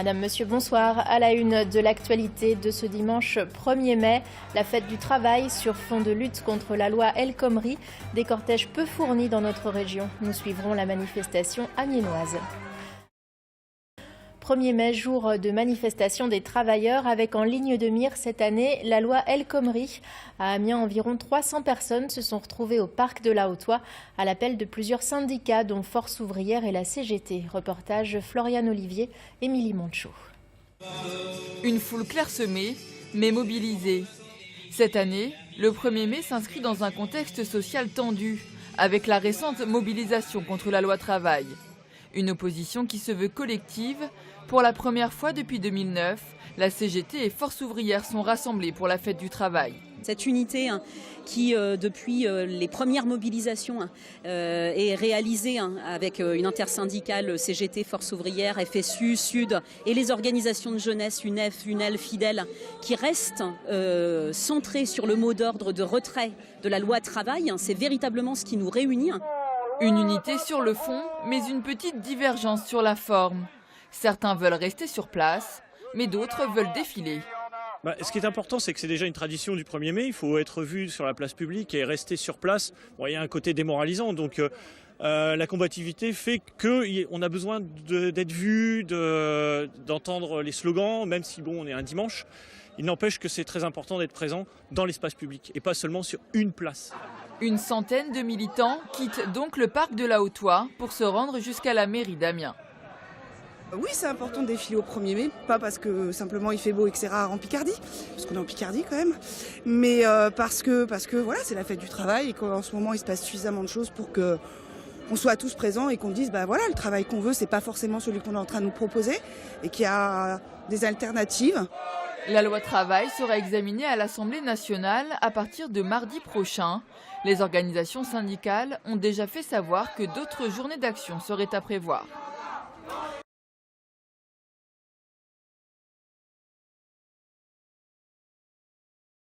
Madame, Monsieur, bonsoir. À la une de l'actualité de ce dimanche 1er mai, la fête du travail sur fond de lutte contre la loi El Khomri. Des cortèges peu fournis dans notre région. Nous suivrons la manifestation amiénoise. 1er mai, jour de manifestation des travailleurs avec en ligne de mire cette année la loi El Khomri. À Amiens, environ 300 personnes se sont retrouvées au parc de la Haute-Oie à l'appel de plusieurs syndicats dont Force ouvrière et la CGT. Reportage Florian Olivier, Émilie Monchot. Une foule clairsemée mais mobilisée. Cette année, le 1er mai s'inscrit dans un contexte social tendu avec la récente mobilisation contre la loi travail. Une opposition qui se veut collective. Pour la première fois depuis 2009, la CGT et Force ouvrière sont rassemblées pour la fête du travail. Cette unité qui, depuis les premières mobilisations, est réalisée avec une intersyndicale CGT, Force ouvrière, FSU, Sud et les organisations de jeunesse, UNEF, UNEL, Fidèle, qui restent centrées sur le mot d'ordre de retrait de la loi travail. C'est véritablement ce qui nous réunit. Une unité sur le fond, mais une petite divergence sur la forme. Certains veulent rester sur place, mais d'autres veulent défiler. Ce qui est important, c'est que c'est déjà une tradition du 1er mai. Il faut être vu sur la place publique et rester sur place. Bon, il y a un côté démoralisant. Donc la combativité fait qu'on a besoin d'être vu, d'entendre les slogans, même si on est un dimanche. Il n'empêche que c'est très important d'être présent dans l'espace public et pas seulement sur une place. Une centaine de militants quittent donc le parc de la Haute-Oie pour se rendre jusqu'à la mairie d'Amiens. Oui, c'est important de défiler au 1er mai, pas parce que simplement il fait beau et que c'est rare en Picardie, parce qu'on est en Picardie quand même, mais parce que voilà, c'est la fête du travail et qu'en ce moment il se passe suffisamment de choses pour qu'on soit tous présents et qu'on dise voilà, le travail qu'on veut, c'est pas forcément celui qu'on est en train de nous proposer et qu'il y a des alternatives. La loi travail sera examinée à l'Assemblée nationale à partir de mardi prochain. Les organisations syndicales ont déjà fait savoir que d'autres journées d'action seraient à prévoir.